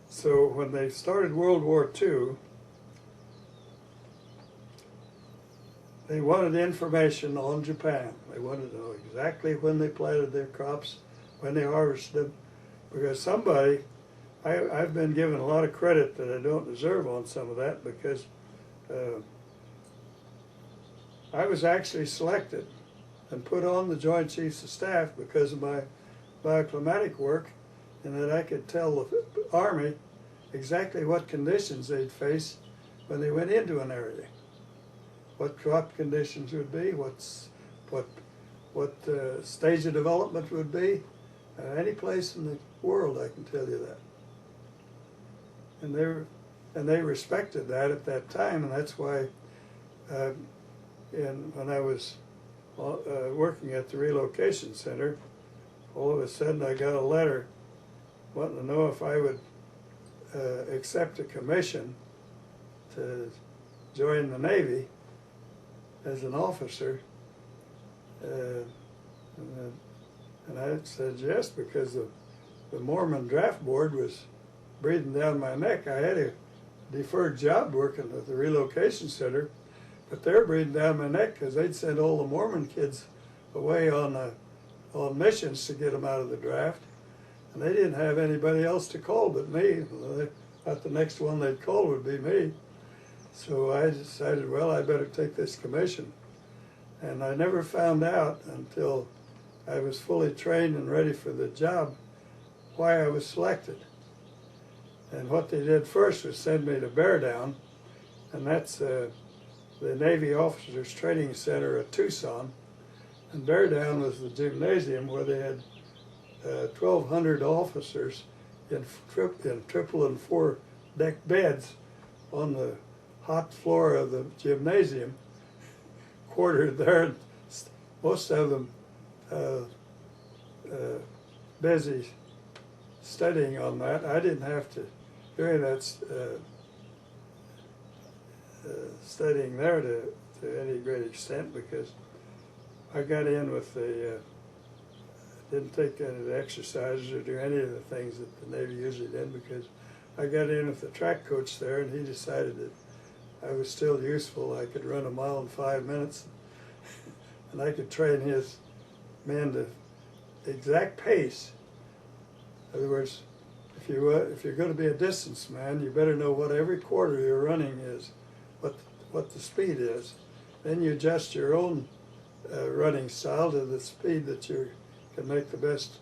So when they started World War II, they wanted information on Japan. They wanted to know exactly when they planted their crops, when they harvested them, because somebody, I've been given a lot of credit that I don't deserve on some of that, because I was actually selected and put on the Joint Chiefs of Staff because of my bioclimatic work, and that I could tell the Army exactly what conditions they'd face when they went into an area. What crop conditions would be, what stage of development would be. Any place in the world, I can tell you that. And they respected that at that time, and that's why when I was working at the relocation center, all of a sudden I got a letter wanting to know if I would accept a commission to join the Navy as an officer, and I said yes, because the Mormon draft board was breathing down my neck. I had a deferred job working at the relocation center, but they're breathing down my neck because they'd send all the Mormon kids away on missions to get them out of the draft, and they didn't have anybody else to call but me. They thought the next one they'd call would be me. So I decided, well, I better take this commission. And I never found out until I was fully trained and ready for the job why I was selected. And what they did first was send me to Bear Down, and that's the Navy Officers Training Center at Tucson. And Bear Down was the gymnasium where they had 1,200 officers in triple and four deck beds on the hot floor of the gymnasium, quartered there. Most of them busy studying on that. I didn't have to do any of that studying there to any great extent, because I got in with the, didn't take any of the exercises or do any of the things that the Navy usually did, because I got in with the track coach there, and he decided that I was still useful. I could run a mile in 5 minutes, and I could train his men to the exact pace. In other words, if you're going to be a distance man, you better know what every quarter you're running is, what the speed is. Then you adjust your own running style to the speed that you can make the best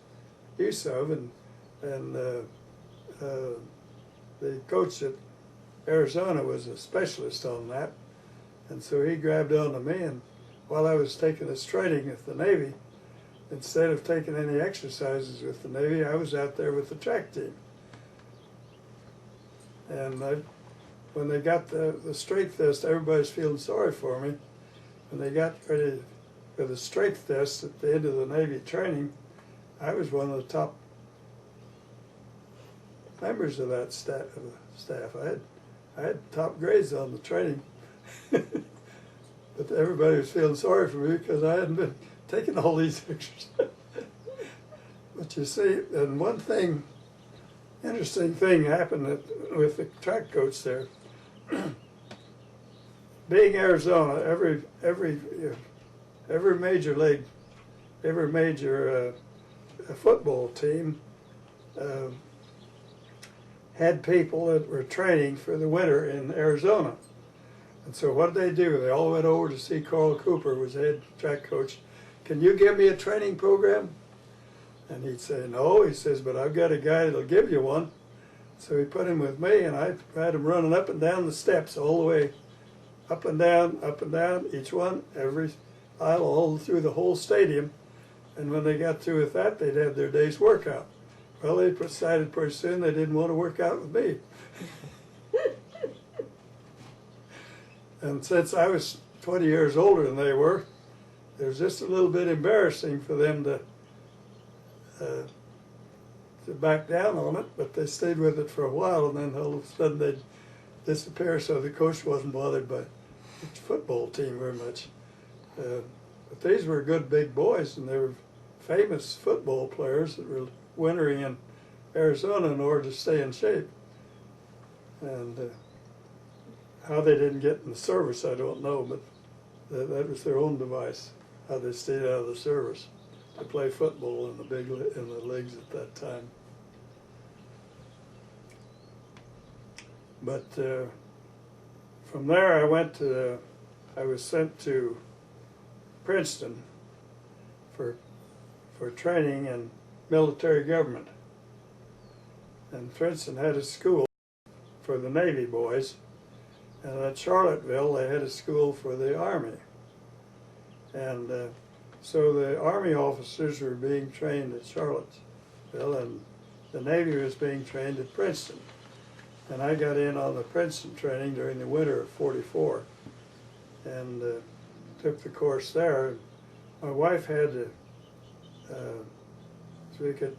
use of. And the coach at Arizona was a specialist on that, and so he grabbed on to me, and while I was taking this training with the Navy, instead of taking any exercises with the Navy, I was out there with the track team. And when they got the strength test, everybody's feeling sorry for me. When they got ready for the strength test at the end of the Navy training, I was one of the top members of that staff. I had top grades on the training, but everybody was feeling sorry for me because I hadn't been taking all these exercises. But you see, and one thing, interesting thing happened with the track coach there. Being Arizona, every major league, every major football team had people that were training for the winter in Arizona. And so what did they do? They all went over to see Carl Cooper, who was the head track coach. Can you give me a training program? And he'd say, no. He says, but I've got a guy that'll give you one. So he put him with me, and I had him running up and down the steps all the way, up and down, each one, every aisle, all through the whole stadium. And when they got through with that, they'd have their day's workout. Well, they decided pretty soon they didn't want to work out with me. And since I was 20 years older than they were, it was just a little bit embarrassing for them to back down on it, but they stayed with it for a while, and then all of a sudden they'd disappear, so the coach wasn't bothered by the football team very much. But these were good big boys, and they were famous football players that were wintering in Arizona in order to stay in shape. And how they didn't get in the service, I don't know, but that was their own device, how they stayed out of the service to play football in the leagues at that time. But from there I was sent to Princeton for training in military government. And Princeton had a school for the Navy boys, and at Charlottesville they had a school for the Army. And so the Army officers were being trained at Charlottesville, and the Navy was being trained at Princeton. And I got in on the Princeton training during the winter of '44, and took the course there. My wife had to,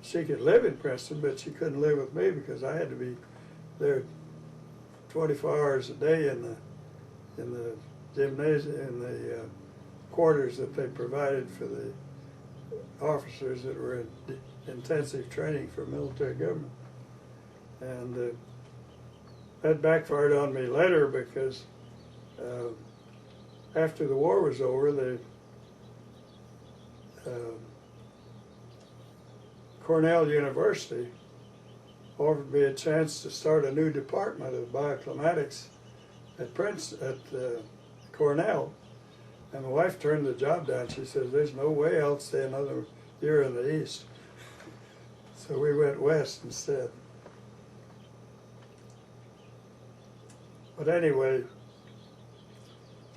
she could live in Princeton, but she couldn't live with me because I had to be there 24 hours a day in the gymnasium, in the quarters that they provided for the officers that were in intensive training for military government. And that backfired on me later because after the war was over, Cornell University offered me a chance to start a new department of bioclimatics at Cornell. And my wife turned the job down. She says, "There's no way I'll stay another year in the East." So we went west instead. But anyway,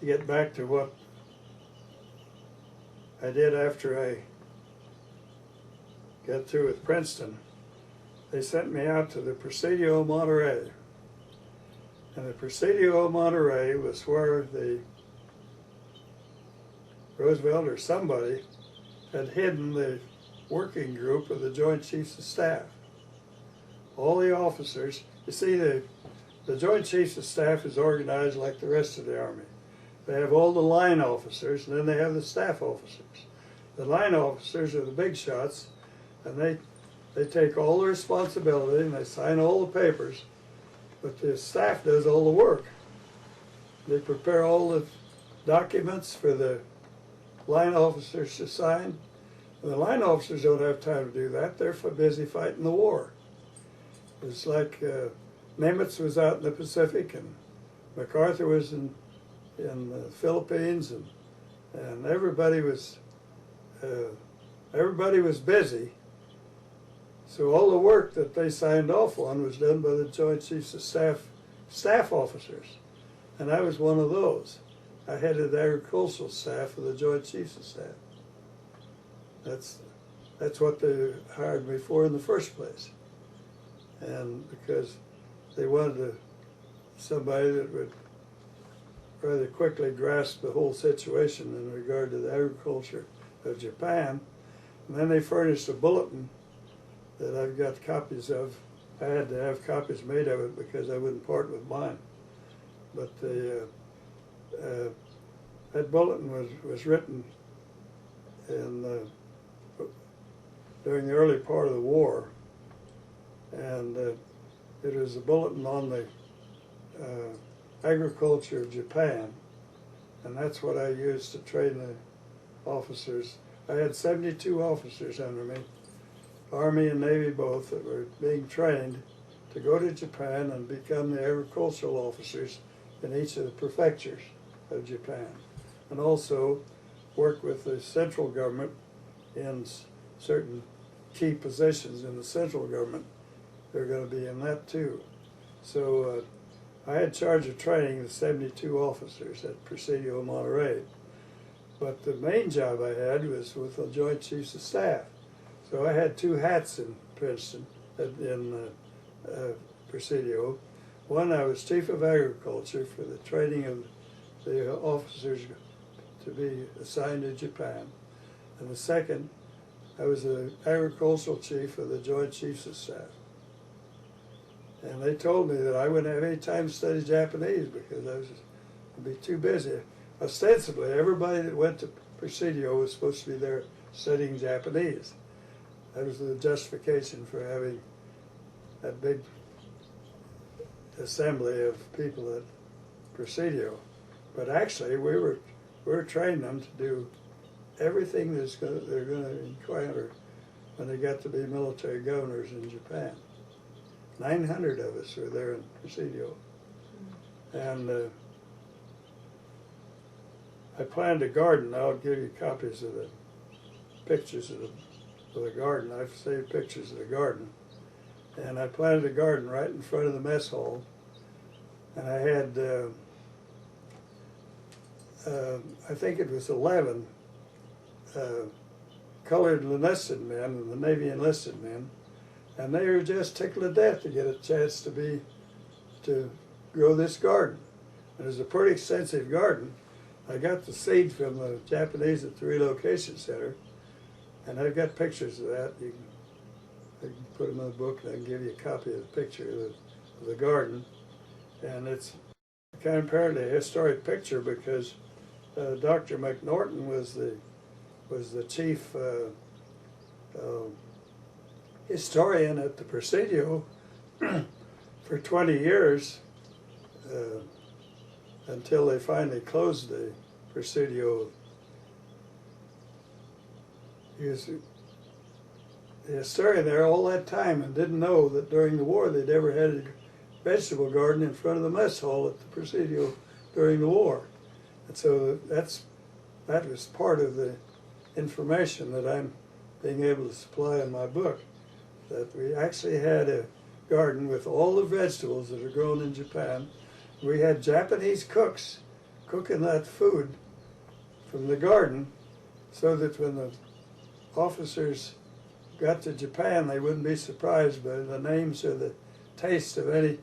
to get back to what I did after I got through with Princeton, they sent me out to the Presidio Monterey. And the Presidio Monterey was where the Roosevelt or somebody had hidden the working group of the Joint Chiefs of Staff. All the officers, you see, the Joint Chiefs of Staff is organized like the rest of the Army. They have all the line officers, and then they have the staff officers. The line officers are the big shots, and they take all the responsibility and they sign all the papers, but the staff does all the work. They prepare all the documents for the line officers to sign. And the line officers don't have time to do that. They're busy fighting the war. It's like Nimitz was out in the Pacific, and MacArthur was in the Philippines, and everybody was busy. So all the work that they signed off on was done by the Joint Chiefs of staff officers, and I was one of those. I headed the agricultural staff of the Joint Chiefs of Staff. That's what they hired me for in the first place, and because they wanted somebody that would rather quickly grasp the whole situation in regard to the agriculture of Japan. And then they furnished a bulletin that I've got copies of. I had to have copies made of it because I wouldn't part with mine. But that bulletin was written during the early part of the war, and it was a bulletin on the agriculture of Japan, and that's what I used to train the officers. I had 72 officers under me, Army and Navy both, that were being trained to go to Japan and become the agricultural officers in each of the prefectures of Japan, and also work with the central government in certain key positions in the central government. They're going to be in that too. So I had charge of training the 72 officers at Presidio Monterey. But the main job I had was with the Joint Chiefs of Staff. So I had two hats in Princeton, in Presidio. One, I was Chief of Agriculture for the training of the officers to be assigned to Japan. And the second, I was the agricultural chief of the Joint Chiefs of Staff. And they told me that I wouldn't have any time to study Japanese because I would be too busy. Ostensibly, everybody that went to Presidio was supposed to be there studying Japanese. That was the justification for having that big assembly of people at Presidio. But actually, we were training them to do everything they're going to encounter when they got to be military governors in Japan. 900 of us were there in Presidio. And I planned a garden. I'll give you copies of the pictures of the garden. I've saved pictures of the garden. And I planted a garden right in front of the mess hall. And I had, I think it was 11 colored enlisted men, the Navy enlisted men, and they were just tickled to death to get a chance to grow this garden. It was a pretty extensive garden. I got the seed from the Japanese at the relocation center, and I've got pictures of that. I can put them in the book, and I can give you a copy of the picture of the garden. And it's kind of apparently a historic picture because Dr. McNorton was the chief historian at the Presidio for 20 years until they finally closed the Presidio. He was the historian there all that time and didn't know that during the war they'd ever had a vegetable garden in front of the mess hall at the Presidio during the war. And so that was part of the information that I'm being able to supply in my book, that we actually had a garden with all the vegetables that are grown in Japan. We had Japanese cooks cooking that food from the garden so that when the officers got to Japan, they wouldn't be surprised by the names or the taste of any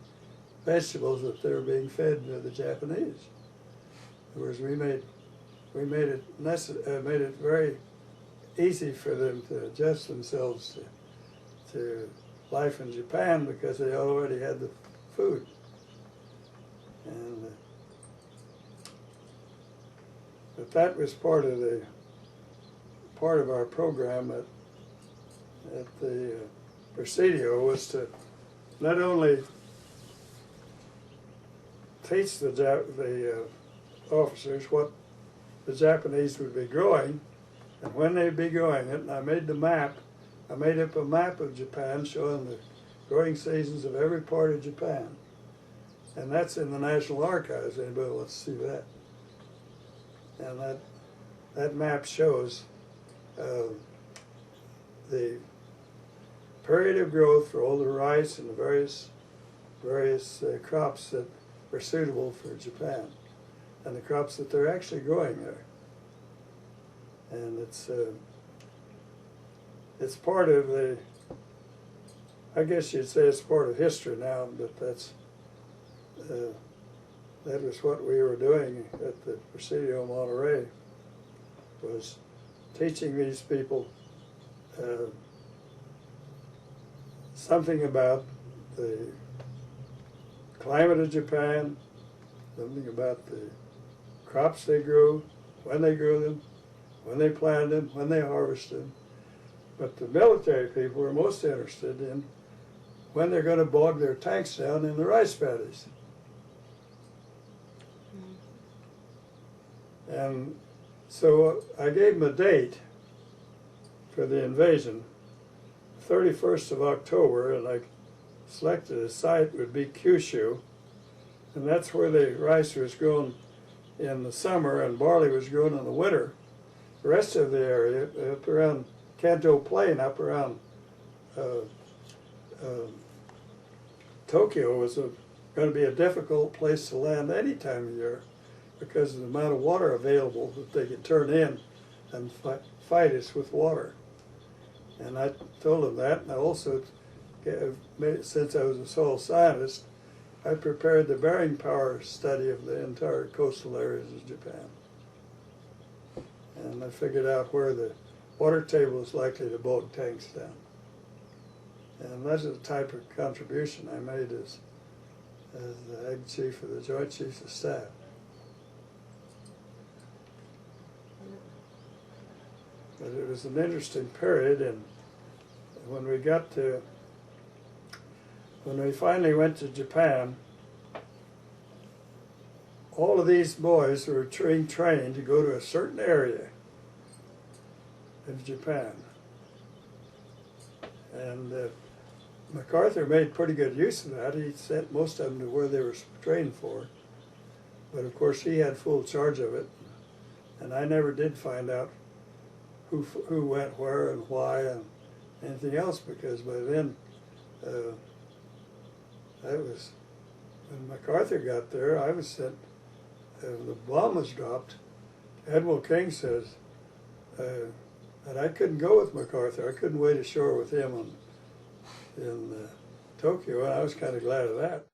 vegetables that they were being fed to the Japanese. In other words, we made it very easy for them to adjust themselves to life in Japan because they already had the food. And but that was part of our program at the Presidio, was to not only teach the officers what the Japanese would be growing and when they'd be growing it, and I made the map. I made up a map of Japan showing the growing seasons of every part of Japan. And that's in the National Archives. Anybody wants to see that? And that map shows the period of growth for all the rice and the various crops that were suitable for Japan, and the crops that they're actually growing there. And it's part of the, I guess you'd say it's part of history now, but that was what we were doing at the Presidio Monterey, was teaching these people something about the climate of Japan, something about the crops they grew, when they grew them, when they planted them, when they harvested them. But the military people were most interested in when they're going to bog their tanks down in the rice paddies. And so I gave them a date for the invasion, 31st of October, and I selected a site would be Kyushu, and that's where the rice was grown in the summer and barley was grown in the winter. The rest of the area, up around Kanto Plain, up around Tokyo, was going to be a difficult place to land any time of year because of the amount of water available that they could turn in and fight us with water. And I told them that, and I also, since I was a soil scientist, I prepared the bearing power study of the entire coastal areas of Japan. And I figured out where the water table is likely to bog tanks down. And that's the type of contribution I made as the Ag Chief of the Joint Chiefs of Staff. But it was an interesting period, and when we finally went to Japan, all of these boys were trained to go to a certain area in Japan. And MacArthur made pretty good use of that. He sent most of them to where they were trained for. But of course he had full charge of it. And I never did find out who went where and why and anything else, because by then when MacArthur got there, I was sent, the bomb was dropped. Admiral King says that I couldn't go with MacArthur. I couldn't wait ashore with him in Tokyo, and I was kind of glad of that.